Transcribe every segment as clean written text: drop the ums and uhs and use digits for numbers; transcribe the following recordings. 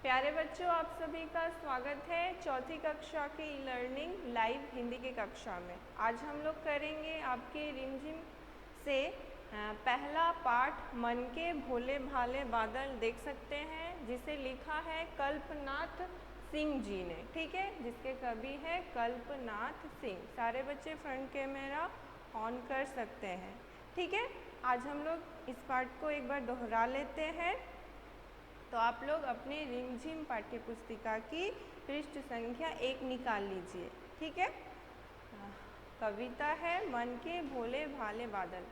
प्यारे बच्चों, आप सभी का स्वागत है चौथी कक्षा की लर्निंग लाइव हिंदी की कक्षा में। आज हम लोग करेंगे आपके रिमझिम से पहला पाठ मन के भोले भाले बादल देख सकते हैं, जिसे लिखा है कल्पनाथ सिंह जी ने। ठीक है, जिसके कवि है कल्पनाथ सिंह। सारे बच्चे फ्रंट कैमरा ऑन कर सकते हैं। ठीक है, आज हम लोग इस पाठ को एक बार दोहरा लेते हैं। तो आप लोग अपने रिमझिम पाठ्य पुस्तिका की पृष्ठ संख्या 1 निकाल लीजिए। ठीक है, कविता है मन के भोले भाले बादल।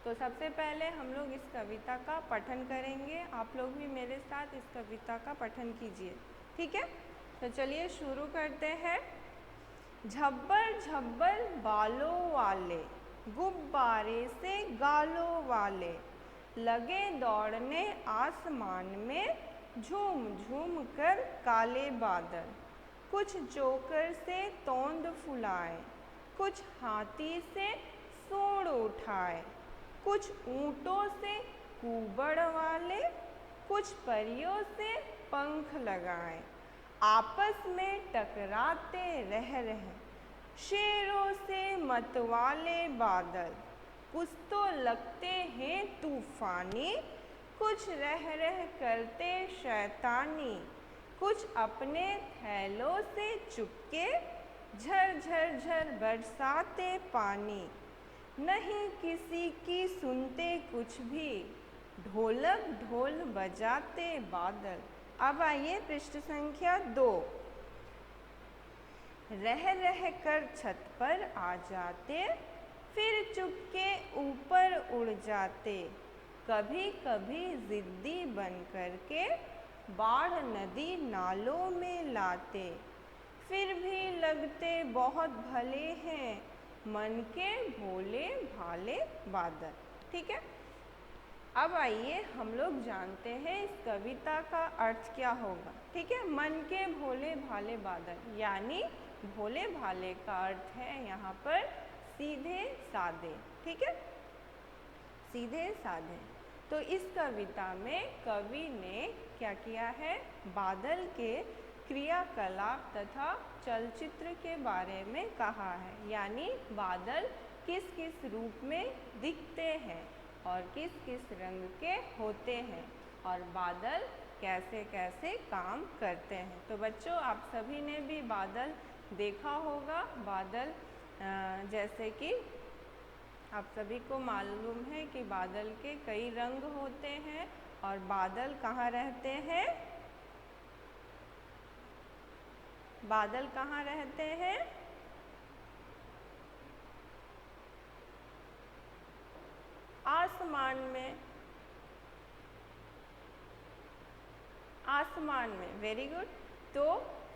तो सबसे पहले हम लोग इस कविता का पठन करेंगे। आप लोग भी मेरे साथ इस कविता का पठन कीजिए। ठीक है, तो चलिए शुरू करते हैं। झब्बर झब्बर बालों वाले, गुब्बारे से गालों वाले, लगे दौड़ने आसमान में, झूम झूम कर काले बादल। कुछ जोकर से तोंद फुलाए, कुछ हाथी से सूंड उठाए, कुछ ऊँटों से कुबड़ वाले, कुछ परियों से पंख लगाए, आपस में टकराते रह रहे, शेरों से मतवाले बादल। कुछ तो लगते हैं तूफानी, कुछ रह रह करते शैतानी, कुछ अपने थैलों से चुपके, झर झर झर बरसाते पानी। नहीं किसी की सुनते कुछ भी, ढोलक ढोल बजाते बादल। अब आइए पृष्ठ संख्या 2। रह रह कर छत पर आ जाते, फिर चुपके ऊपर उड़ जाते, कभी कभी जिद्दी बन कर के बाढ़ नदी नालों में लाते, फिर भी लगते बहुत भले हैं मन के भोले भाले बादल। ठीक है, अब आइए हम लोग जानते हैं इस कविता का अर्थ क्या होगा। ठीक है, मन के भोले भाले बादल यानी भोले भाले का अर्थ है यहाँ पर सीधे साधे। ठीक है, सीधे साधे। तो इस कविता में कवि ने क्या किया है, बादल के क्रियाकलाप तथा चलचित्र के बारे में कहा है। यानी बादल किस किस रूप में दिखते हैं और किस किस रंग के होते हैं और बादल कैसे कैसे काम करते हैं। तो बच्चों, आप सभी ने भी बादल देखा होगा। बादल जैसे कि आप सभी को मालूम है कि बादल के कई रंग होते हैं और बादल कहाँ रहते हैं, बादल कहाँ रहते हैं, आसमान में। आसमान में, वेरी गुड। तो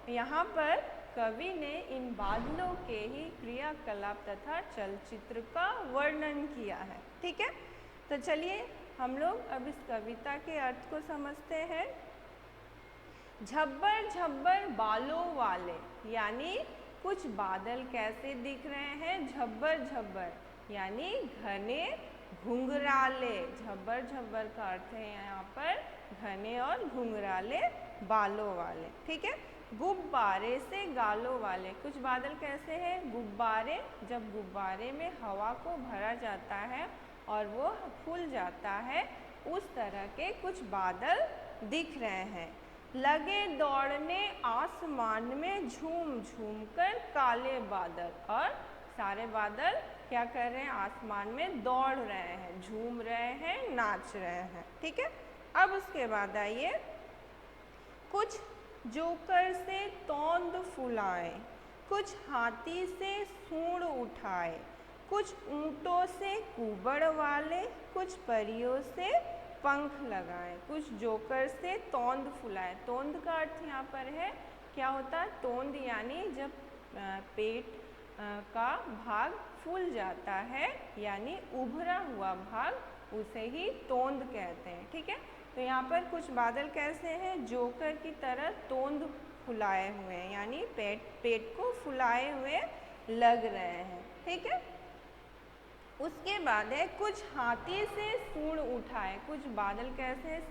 यहाँ पर कवि ने इन बादलों के ही क्रियाकलाप तथा चलचित्र का वर्णन किया है। ठीक है, तो चलिए हम लोग अब इस कविता के अर्थ को समझते हैं। झब्बर झब्बर बालों वाले यानी कुछ बादल कैसे दिख रहे हैं, झब्बर झब्बर यानी घने घुंघराले। झब्बर झब्बर का अर्थ है यहाँ पर घने और घुंघराले बालों वाले। ठीक है, गुब्बारे से गालों वाले, कुछ बादल कैसे हैं, गुब्बारे। जब गुब्बारे में हवा को भरा जाता है और वो फूल जाता है, उस तरह के कुछ बादल दिख रहे हैं। लगे दौड़ने आसमान में, झूम झूम कर काले बादल। और सारे बादल क्या कर रहे हैं, आसमान में दौड़ रहे हैं, झूम रहे हैं, नाच रहे हैं। ठीक है, अब उसके बाद आइए, कुछ जोकर से तोंद फुलाए, कुछ हाथी से सूंड उठाए, कुछ ऊँटों से कुबड़ वाले, कुछ परियों से पंख लगाए। कुछ जोकर से तोंद फुलाए। तोंद का अर्थ यहाँ पर है, क्या होता है, तोंद यानी जब पेट का भाग फूल जाता है यानी उभरा हुआ भाग, उसे ही तोंद कहते हैं। ठीक है, तो यहाँ पर कुछ बादल कैसे हैं, जोकर की तरह तोंद फुलाए हुए हैं यानी पेट को फुलाए हुए लग रहे हैं। ठीक है, उसके बाद है कुछ हाथी से सूंड उठाए। कुछ बादल कैसे हैं?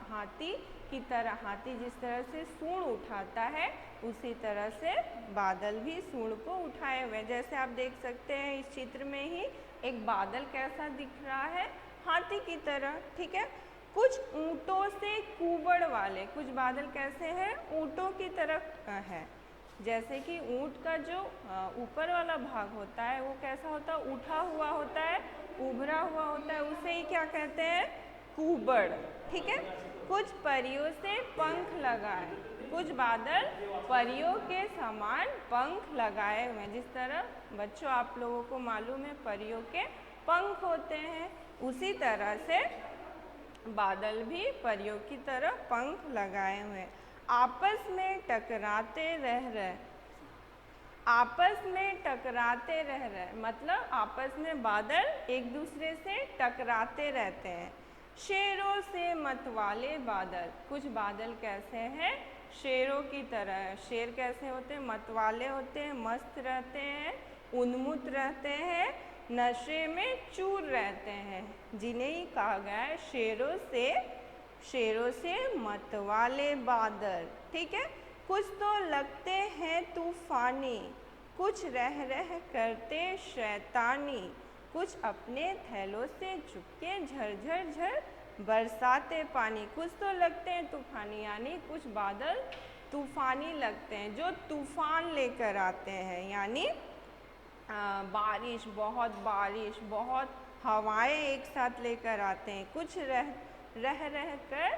हाथी की तरह, हाथी जिस तरह से सूंड उठाता है उसी तरह से बादल भी सूंड को उठाए हुए। जैसे आप देख सकते हैं इस चित्र में ही एक बादल कैसा दिख रहा है? हाथी की तरह, ठीक है। कुछ ऊँटों से कुबड़ वाले, कुछ बादल कैसे हैं? ऊँटों की तरह है। जैसे कि ऊँट का जो ऊपर वाला भाग होता है वो कैसा होता है? उठा हुआ होता है, उभरा हुआ होता है, उसे ही क्या कहते हैं? कुबड़, ठीक है। कुछ परियों से पंख लगाए। कुछ बादल परियों के समान पंख लगाए हुए हैं। जिस तरह बच्चों आप लोगों को मालूम है परियों के पंख होते हैं, उसी तरह से बादल भी परियों की तरह पंख लगाए हुए हैं। आपस में टकराते रह रहे, आपस में टकराते रह रहे मतलब आपस में बादल एक दूसरे से टकराते रहते हैं। शेरों से मतवाले बादल। कुछ बादल कैसे हैं? शेरों की तरह। शेर कैसे होते हैं? मतवाले होते हैं, मस्त रहते हैं, उन्मुक्त रहते हैं, नशे में चूर रहते हैं, जिन्हें ही कहा गया है शेरों से मतवाले बादल, ठीक है। कुछ तो लगते हैं तूफानी, कुछ रह रह करते शैतानी, कुछ अपने थैलों से चुपके झरझर झर बरसाते पानी। कुछ तो लगते हैं तूफानी यानी कुछ बादल तूफानी लगते हैं, जो तूफान लेकर आते हैं, यानी बारिश, बहुत हवाएं एक साथ लेकर आते हैं। कुछ रह कर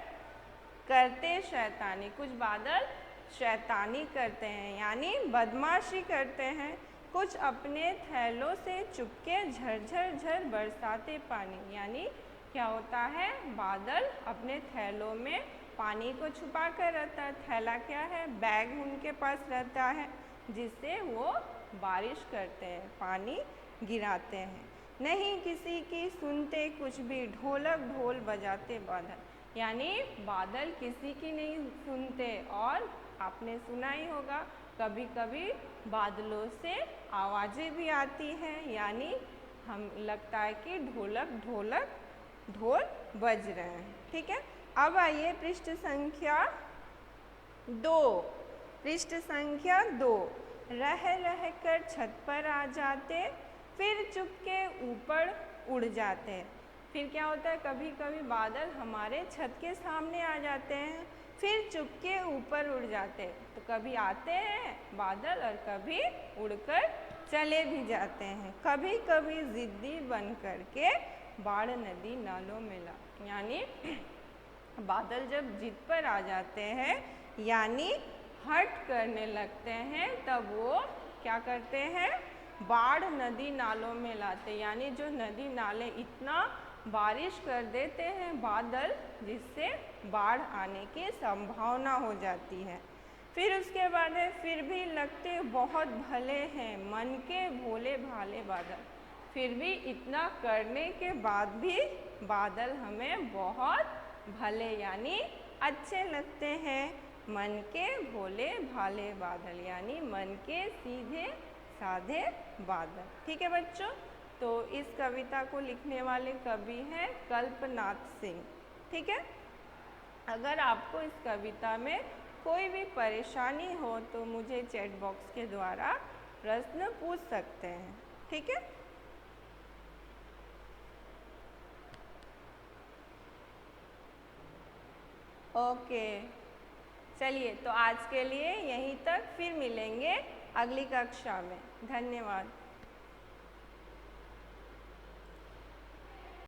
करते शैतानी, कुछ बादल शैतानी करते हैं यानी बदमाशी करते हैं। कुछ अपने थैलों से चुपके झरझर झर बरसाते पानी, यानी क्या होता है? बादल अपने थैलों में पानी को छुपा कर रहता है। थैला क्या है? बैग उनके पास रहता है, जिससे वो बारिश करते हैं, पानी गिराते हैं। नहीं किसी की सुनते कुछ भी, ढोलक ढोल बजाते बादल, यानी बादल किसी की नहीं सुनते। और आपने सुना ही होगा कभी कभी बादलों से आवाज़ें भी आती हैं, यानी हम लगता है कि ढोल बज रहे हैं, ठीक है। अब आइए पृष्ठ संख्या 2। पृष्ठ संख्या 2। रह कर छत पर आ जाते, फिर चुपके ऊपर उड़ जाते। फिर क्या होता है? कभी कभी बादल हमारे छत के सामने आ जाते हैं, फिर चुपके ऊपर उड़ जाते। तो कभी आते हैं बादल और कभी उड़कर चले भी जाते हैं। कभी कभी जिद्दी बन करके बाढ़ नदी नालों में ला, यानी बादल जब जिद पर आ जाते हैं यानी हट करने लगते हैं, तब वो क्या करते हैं? बाढ़ नदी नालों में लाते, यानी जो नदी नाले इतना बारिश कर देते हैं बादल, जिससे बाढ़ आने की संभावना हो जाती है। फिर उसके बाद है फिर भी लगते बहुत भले हैं मन के भोले भाले बादल। फिर भी इतना करने के बाद भी बादल हमें बहुत भले यानी अच्छे लगते हैं। मन के भोले भाले बादल यानी मन के सीधे साधे बादल, ठीक है बच्चों। तो इस कविता को लिखने वाले कवि हैं कल्पनाथ सिंह, ठीक है। अगर आपको इस कविता में कोई भी परेशानी हो तो मुझे चैट बॉक्स के द्वारा प्रश्न पूछ सकते हैं, ठीक है। ओके, चलिए तो आज के लिए यहीं तक, फिर मिलेंगे अगली कक्षा में। धन्यवाद।